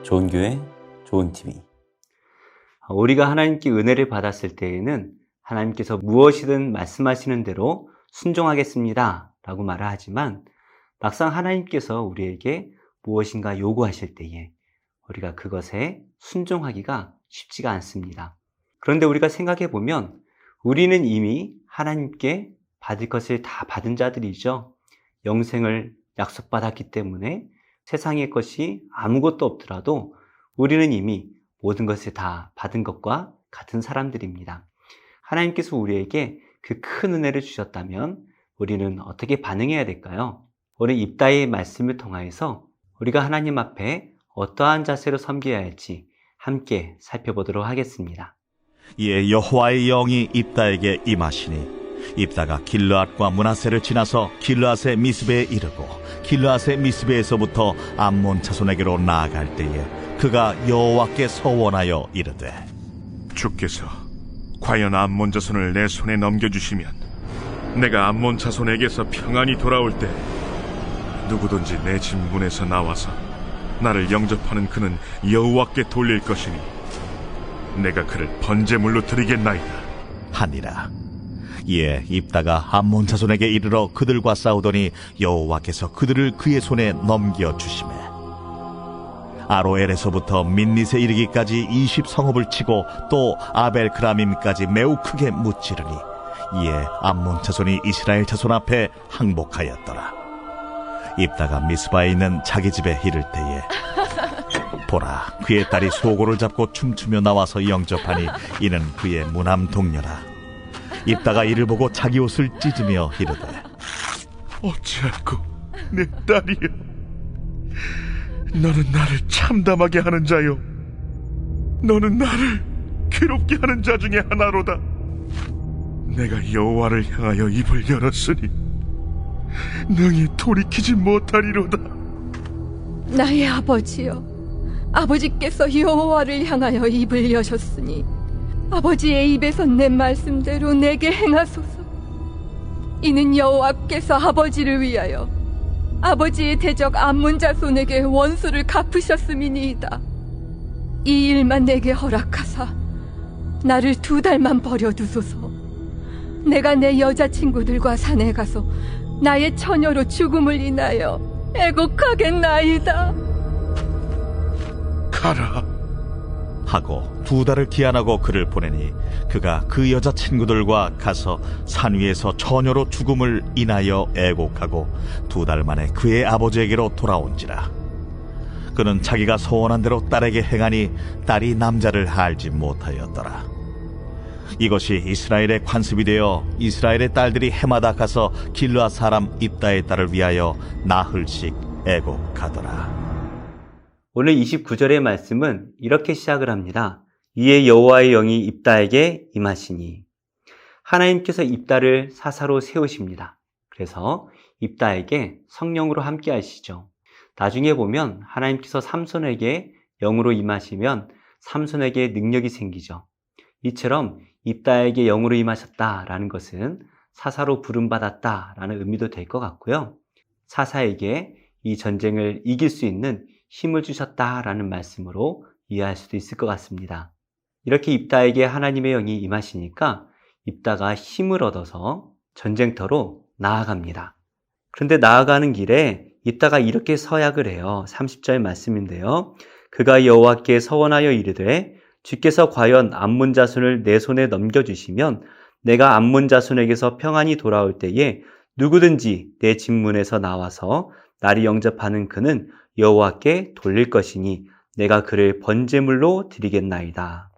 좋은 교회, 좋은 TV. 우리가 하나님께 은혜를 받았을 때에는 하나님께서 무엇이든 말씀하시는 대로 순종하겠습니다 라고 말을 하지만 막상 하나님께서 우리에게 무엇인가 요구하실 때에 우리가 그것에 순종하기가 쉽지가 않습니다. 그런데 우리가 생각해 보면 우리는 이미 하나님께 받을 것을 다 받은 자들이죠. 영생을 약속받았기 때문에 세상의 것이 아무것도 없더라도 우리는 이미 모든 것을 다 받은 것과 같은 사람들입니다. 하나님께서 우리에게 그 큰 은혜를 주셨다면 우리는 어떻게 반응해야 될까요? 오늘 입다의 말씀을 통하여서 우리가 하나님 앞에 어떠한 자세로 섬겨야 할지 함께 살펴보도록 하겠습니다. 이에 여호와의 영이 입다에게 임하시니 입다가 길르앗과 므낫세를 지나서 길르앗의 미스베에 이르고 길르앗의 미스베에서부터 암몬 자손에게로 나아갈 때에 그가 여호와께 서원하여 이르되 주께서 과연 암몬 자손을 내 손에 넘겨주시면 내가 암몬 자손에게서 평안히 돌아올 때 누구든지 내 집 문에서 나와서 나를 영접하는 그는 여호와께 돌릴 것이니 내가 그를 번제물로 드리겠나이다 하니라. 이에 입다가 암몬 자손에게 이르러 그들과 싸우더니 여호와께서 그들을 그의 손에 넘겨주시매 아로엘에서부터 민닛에 이르기까지 20성읍을 치고 또 아벨크라밈까지 매우 크게 무찌르니 이에 암몬 자손이 이스라엘 자손 앞에 항복하였더라. 입다가 미스바에 있는 자기 집에 이를 때에 보라, 그의 딸이 소고를 잡고 춤추며 나와서 영접하니 이는 그의 무남 동료라. 입다가 이를 보고 자기 옷을 찢으며 이르되 어찌할꼬 내 딸이여 너는 나를 참담하게 하는 자요 너는 나를 괴롭게 하는 자 중에 하나로다 내가 여호와를 향하여 입을 열었으니 능히 돌이키지 못하리로다 나의 아버지여, 아버지께서 여호와를 향하여 입을 여셨으니 아버지의 입에서 내 말씀대로 내게 행하소서. 이는 여호와께서 아버지를 위하여 아버지의 대적 암몬 자손에게 원수를 갚으셨음이니이다. 이 일만 내게 허락하사 나를 2달만 버려두소서. 내가 내 여자친구들과 산에 가서 나의 처녀로 죽음을 인하여 애곡하겠나이다. 가라 하고 2달을 기한하고 그를 보내니 그가 그 여자친구들과 가서 산 위에서 처녀로 죽음을 인하여 애곡하고 2달 만에 그의 아버지에게로 돌아온지라. 그는 자기가 소원한 대로 딸에게 행하니 딸이 남자를 알지 못하였더라. 이것이 이스라엘의 관습이 되어 이스라엘의 딸들이 해마다 가서 길르앗 사람 입다의 딸을 위하여 나흘씩 애곡하더라. 오늘 29절의 말씀은 이렇게 시작을 합니다. 이에 여호와의 영이 입다에게 임하시니 하나님께서 입다를 사사로 세우십니다. 그래서 입다에게 성령으로 함께 하시죠. 나중에 보면 하나님께서 삼손에게 영으로 임하시면 삼손에게 능력이 생기죠. 이처럼 입다에게 영으로 임하셨다라는 것은 사사로 부름받았다라는 의미도 될 것 같고요. 사사에게 이 전쟁을 이길 수 있는 힘을 주셨다라는 말씀으로 이해할 수도 있을 것 같습니다. 이렇게 입다에게 하나님의 영이 임하시니까 입다가 힘을 얻어서 전쟁터로 나아갑니다. 그런데 나아가는 길에 입다가 이렇게 서약을 해요. 30절 말씀인데요. 그가 여호와께 서원하여 이르되 주께서 과연 암몬 자손을 내 손에 넘겨주시면 내가 암몬 자손에게서 평안히 돌아올 때에 누구든지 내 집 문에서 나와서 나를 영접하는 그는 여호와께 돌릴 것이니 내가 그를 번제물로 드리겠나이다.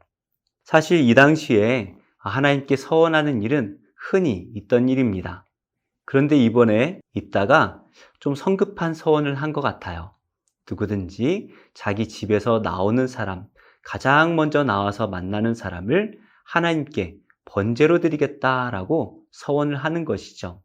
사실 이 당시에 하나님께 서원하는 일은 흔히 있던 일입니다. 그런데 이번에 입다가 좀 성급한 서원을 한 것 같아요. 누구든지 자기 집에서 나오는 사람, 가장 먼저 나와서 만나는 사람을 하나님께 번제로 드리겠다라고 서원을 하는 것이죠.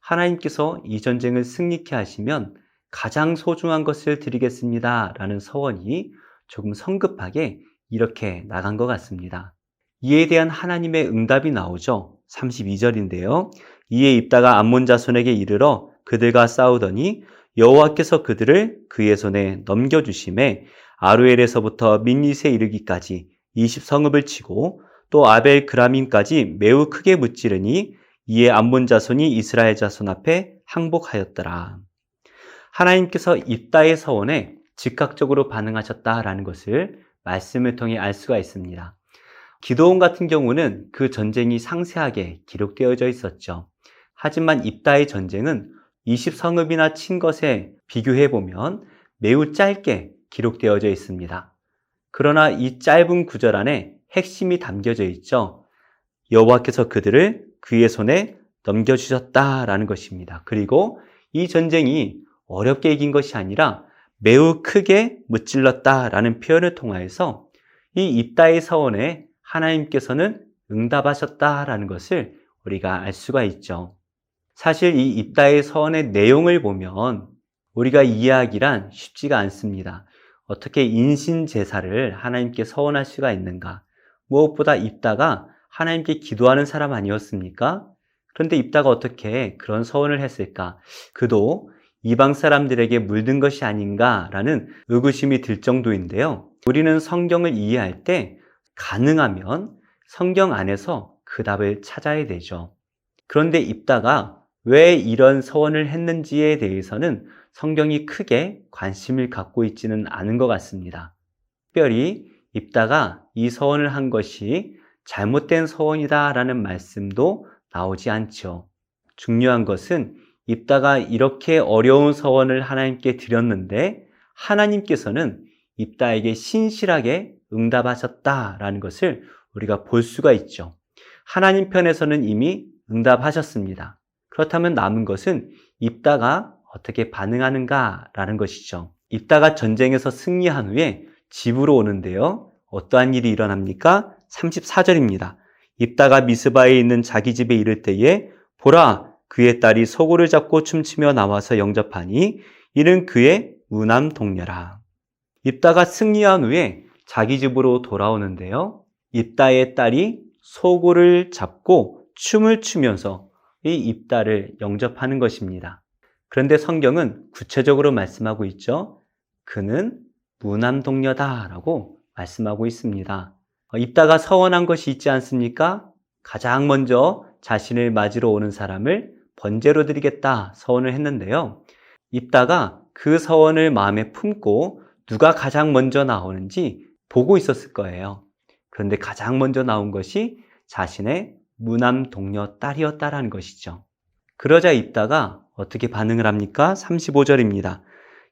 하나님께서 이 전쟁을 승리케 하시면 가장 소중한 것을 드리겠습니다 라는 서원이 조금 성급하게 이렇게 나간 것 같습니다. 이에 대한 하나님의 응답이 나오죠. 32절인데요. 이에 입다가 암몬 자손에게 이르러 그들과 싸우더니 여호와께서 그들을 그의 손에 넘겨주심에 아루엘에서부터 민닛에 이르기까지 20성읍을 치고 또 아벨 그라밈까지 매우 크게 무찌르니 이에 암몬 자손이 이스라엘 자손 앞에 항복하였더라. 하나님께서 입다의 서원에 즉각적으로 반응하셨다라는 것을 말씀을 통해 알 수가 있습니다. 기드온 같은 경우는 그 전쟁이 상세하게 기록되어져 있었죠. 하지만 입다의 전쟁은 20성읍이나 친 것에 비교해보면 매우 짧게 기록되어져 있습니다. 그러나 이 짧은 구절 안에 핵심이 담겨져 있죠. 여호와께서 그들을 그의 손에 넘겨주셨다라는 것입니다. 그리고 이 전쟁이 어렵게 이긴 것이 아니라 매우 크게 무찔렀다라는 표현을 통하여서 이 입다의 서원에 하나님께서는 응답하셨다라는 것을 우리가 알 수가 있죠. 사실 이 입다의 서원의 내용을 보면 우리가 이해하기란 쉽지가 않습니다. 어떻게 인신제사를 하나님께 서원할 수가 있는가? 무엇보다 입다가 하나님께 기도하는 사람 아니었습니까? 그런데 입다가 어떻게 그런 서원을 했을까? 그도 이방 사람들에게 물든 것이 아닌가라는 의구심이 들 정도인데요. 우리는 성경을 이해할 때 가능하면 성경 안에서 그 답을 찾아야 되죠. 그런데 입다가 왜 이런 서원을 했는지에 대해서는 성경이 크게 관심을 갖고 있지는 않은 것 같습니다. 특별히 입다가 이 서원을 한 것이 잘못된 서원이다라는 말씀도 나오지 않죠. 중요한 것은 입다가 이렇게 어려운 서원을 하나님께 드렸는데 하나님께서는 입다에게 신실하게 응답하셨다라는 것을 우리가 볼 수가 있죠. 하나님 편에서는 이미 응답하셨습니다. 그렇다면 남은 것은 입다가 어떻게 반응하는가라는 것이죠. 입다가 전쟁에서 승리한 후에 집으로 오는데요. 어떠한 일이 일어납니까? 34절입니다. 입다가 미스바에 있는 자기 집에 이를 때에 보라, 그의 딸이 소고를 잡고 춤추며 나와서 영접하니 이는 그의 무남 동료라. 입다가 승리한 후에 자기 집으로 돌아오는데요. 입다의 딸이 소고를 잡고 춤을 추면서 이 입다를 영접하는 것입니다. 그런데 성경은 구체적으로 말씀하고 있죠. 그는 무남 동료다라고 말씀하고 있습니다. 입다가 서원한 것이 있지 않습니까? 가장 먼저 자신을 맞으러 오는 사람을 번제로 드리겠다 서원을 했는데요. 입다가 그 서원을 마음에 품고 누가 가장 먼저 나오는지 보고 있었을 거예요. 그런데 가장 먼저 나온 것이 자신의 무남 동료 딸이었다라는 것이죠. 그러자 입다가 어떻게 반응을 합니까? 35절입니다.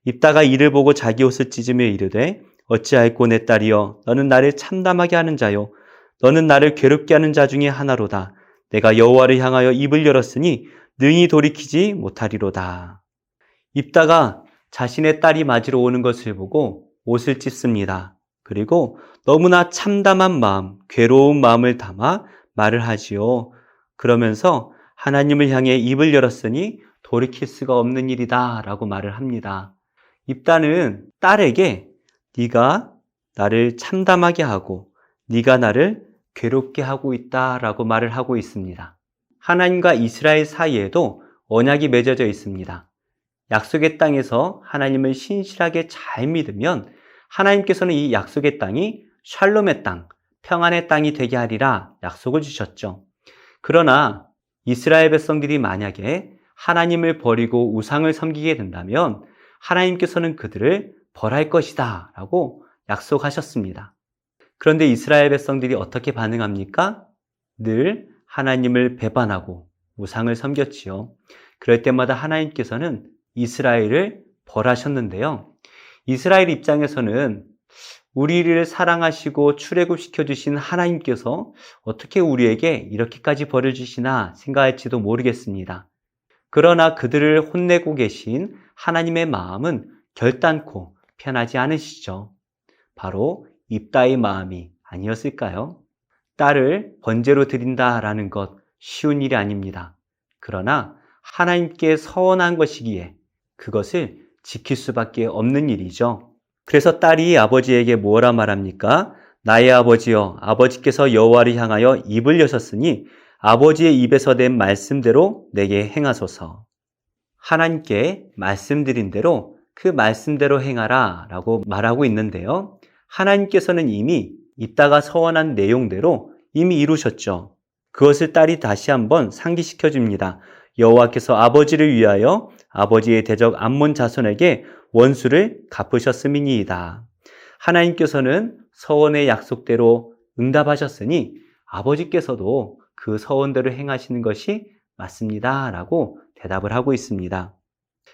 입다가 이를 보고 자기 옷을 찢으며 이르되 어찌할꼬 내 딸이여 너는 나를 참담하게 하는 자요 너는 나를 괴롭게 하는 자 중에 하나로다. 내가 여호와를 향하여 입을 열었으니 능히 돌이키지 못하리로다. 입다가 자신의 딸이 맞으러 오는 것을 보고 옷을 찢습니다. 그리고 너무나 참담한 마음, 괴로운 마음을 담아 말을 하지요. 그러면서 하나님을 향해 입을 열었으니 돌이킬 수가 없는 일이다 라고 말을 합니다. 입다는 딸에게 네가 나를 참담하게 하고 네가 나를 괴롭게 하고 있다라고 말을 하고 있습니다. 하나님과 이스라엘 사이에도 언약이 맺어져 있습니다. 약속의 땅에서 하나님을 신실하게 잘 믿으면 하나님께서는 이 약속의 땅이 샬롬의 땅, 평안의 땅이 되게 하리라 약속을 주셨죠. 그러나 이스라엘 백성들이 만약에 하나님을 버리고 우상을 섬기게 된다면 하나님께서는 그들을 벌할 것이다 라고 약속하셨습니다. 그런데 이스라엘 백성들이 어떻게 반응합니까? 늘 하나님을 배반하고 우상을 섬겼지요. 그럴 때마다 하나님께서는 이스라엘을 벌하셨는데요. 이스라엘 입장에서는 우리를 사랑하시고 출애굽시켜 주신 하나님께서 어떻게 우리에게 이렇게까지 벌을 주시나 생각할지도 모르겠습니다. 그러나 그들을 혼내고 계신 하나님의 마음은 결단코 편하지 않으시죠. 바로 입다의 마음이 아니었을까요? 딸을 번제로 드린다라는 것 쉬운 일이 아닙니다. 그러나 하나님께 서원한 것이기에 그것을 지킬 수밖에 없는 일이죠. 그래서 딸이 아버지에게 뭐라 말합니까? 나의 아버지여, 아버지께서 여호와를 향하여 입을 여셨으니 아버지의 입에서 낸 말씀대로 내게 행하소서. 하나님께 말씀드린 대로 그 말씀대로 행하라 라고 말하고 있는데요. 하나님께서는 이미 입다가 서원한 내용대로 이미 이루셨죠. 그것을 딸이 다시 한번 상기시켜 줍니다. 여호와께서 아버지를 위하여 아버지의 대적 암몬 자손에게 원수를 갚으셨음이니이다. 하나님께서는 서원의 약속대로 응답하셨으니 아버지께서도 그 서원대로 행하시는 것이 맞습니다 라고 대답을 하고 있습니다.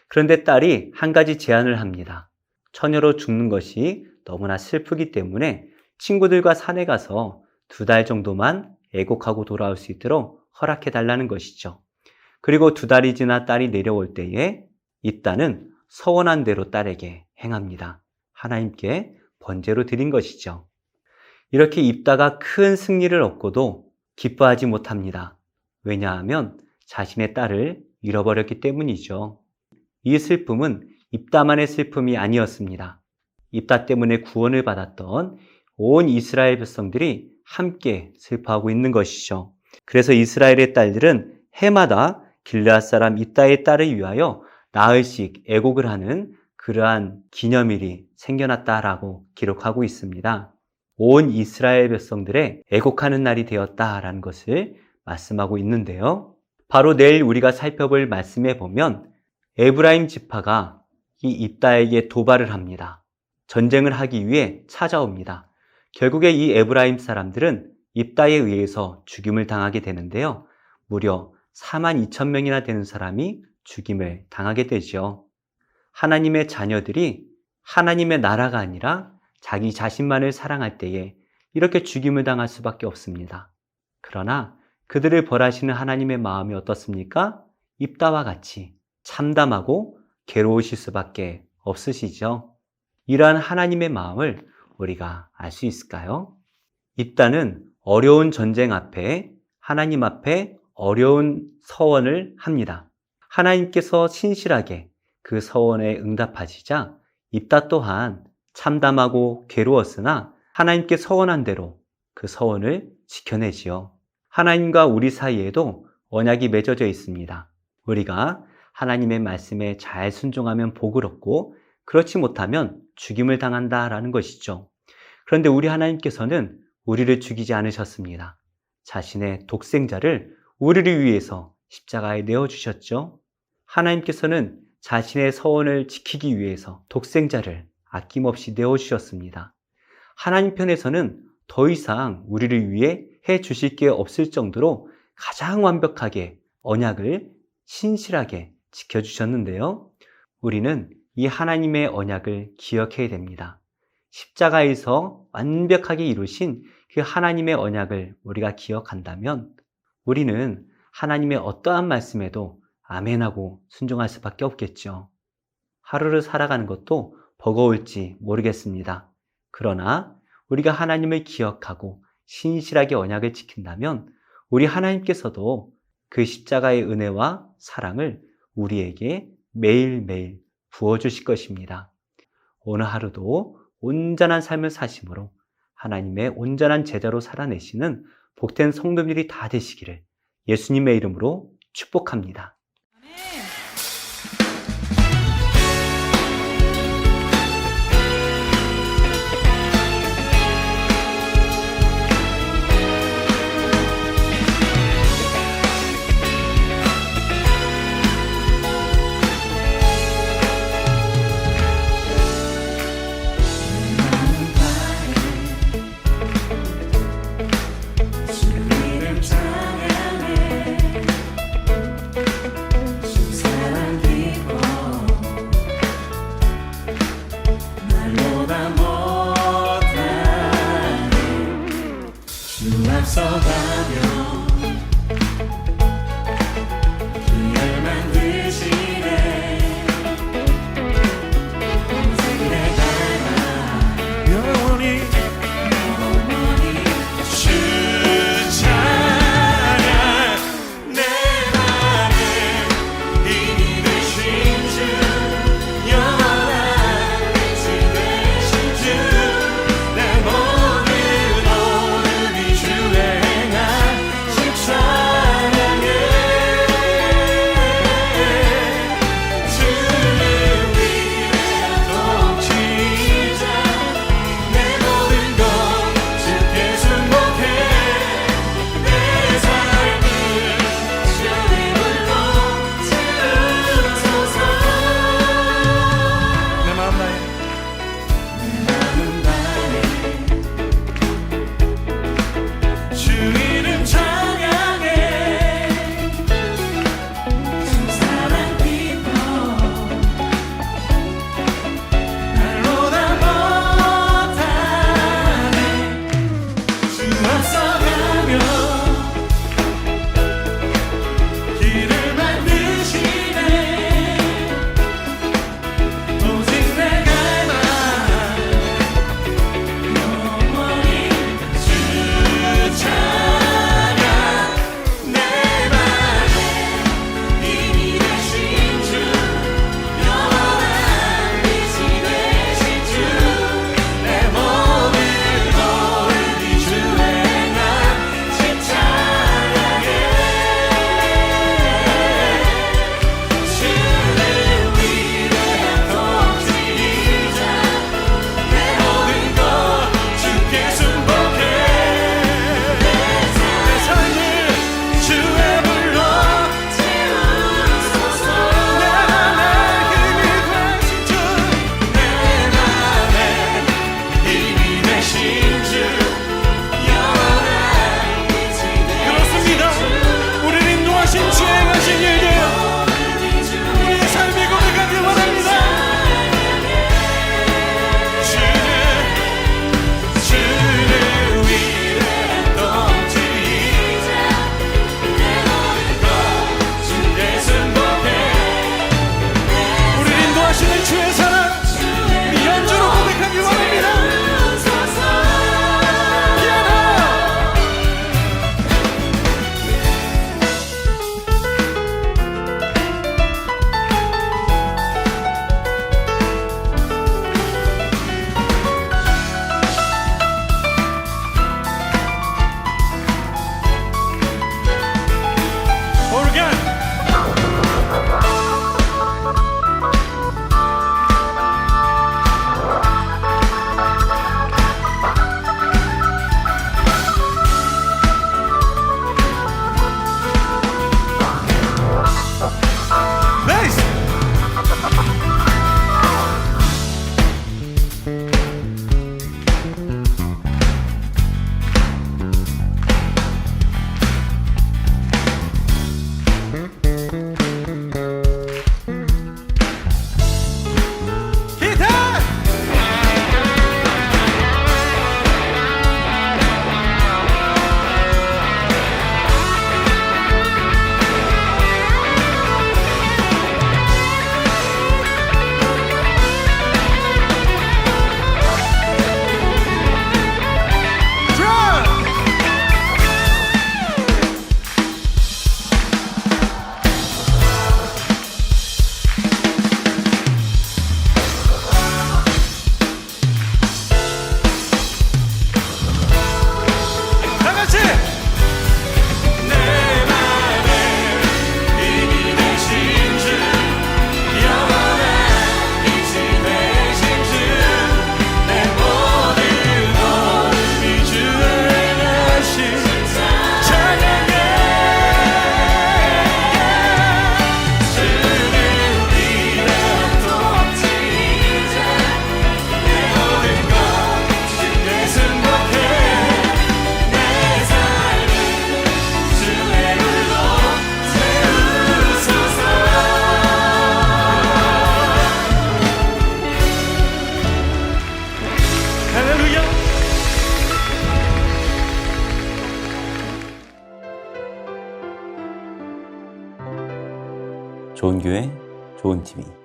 그런데 딸이 한 가지 제안을 합니다. 처녀로 죽는 것이 너무나 슬프기 때문에 친구들과 산에 가서 2달 정도만 애곡하고 돌아올 수 있도록 허락해 달라는 것이죠. 그리고 2달이 지나 딸이 내려올 때에 입다는 서원한 대로 딸에게 행합니다. 하나님께 번제로 드린 것이죠. 이렇게 입다가 큰 승리를 얻고도 기뻐하지 못합니다. 왜냐하면 자신의 딸을 잃어버렸기 때문이죠. 이 슬픔은 입다만의 슬픔이 아니었습니다. 입다 때문에 구원을 받았던 온 이스라엘 백성들이 함께 슬퍼하고 있는 것이죠. 그래서 이스라엘의 딸들은 해마다 길르앗 사람 입다의 딸을 위하여 나흘씩 애곡을 하는 그러한 기념일이 생겨났다라고 기록하고 있습니다. 온 이스라엘 백성들의 애곡하는 날이 되었다라는 것을 말씀하고 있는데요. 바로 내일 우리가 살펴볼 말씀에 보면 에브라임 지파가 이 입다에게 도발을 합니다. 전쟁을 하기 위해 찾아옵니다. 결국에 이 에브라임 사람들은 입다에 의해서 죽임을 당하게 되는데요. 무려 42,000명이나 되는 사람이 죽임을 당하게 되죠. 하나님의 자녀들이 하나님의 나라가 아니라 자기 자신만을 사랑할 때에 이렇게 죽임을 당할 수밖에 없습니다. 그러나 그들을 벌하시는 하나님의 마음이 어떻습니까? 입다와 같이 참담하고 괴로우실 수밖에 없으시죠. 이러한 하나님의 마음을 우리가 알 수 있을까요? 입다는 어려운 전쟁 앞에 하나님 앞에 어려운 서원을 합니다. 하나님께서 신실하게 그 서원에 응답하시자 입다 또한 참담하고 괴로웠으나 하나님께 서원한 대로 그 서원을 지켜내지요. 하나님과 우리 사이에도 언약이 맺어져 있습니다. 우리가 하나님의 말씀에 잘 순종하면 복을 얻고 그렇지 못하면 죽임을 당한다라는 것이죠. 그런데 우리 하나님께서는 우리를 죽이지 않으셨습니다. 자신의 독생자를 우리를 위해서 십자가에 내어주셨죠. 하나님께서는 자신의 서원을 지키기 위해서 독생자를 아낌없이 내어주셨습니다. 하나님 편에서는 더 이상 우리를 위해 해 주실 게 없을 정도로 가장 완벽하게 언약을 신실하게 지켜주셨는데요. 우리는 이 하나님의 언약을 기억해야 됩니다. 십자가에서 완벽하게 이루신 그 하나님의 언약을 우리가 기억한다면 우리는 하나님의 어떠한 말씀에도 아멘하고 순종할 수밖에 없겠죠. 하루를 살아가는 것도 버거울지 모르겠습니다. 그러나 우리가 하나님을 기억하고 신실하게 언약을 지킨다면 우리 하나님께서도 그 십자가의 은혜와 사랑을 우리에게 매일매일 부어주실 것입니다. 오늘 하루도 온전한 삶을 사심으로 하나님의 온전한 제자로 살아내시는 복된 성도들이 다 되시기를 예수님의 이름으로 축복합니다. 당신의 주의 사랑 우리 연주로 고백하기 원합니다. 오르간 베이스 기타 드럼 다 같이 내 맘에 이미 되신 주 영원한 이치 되신 주 내 모든 어둠이 주의 행하신 찬양해 주는 위대한 통치자 내 모든 것 주께 승복해 내 삶을 주의 불로 세우소서 할렐루야 좋은 교회, 좋은 TV.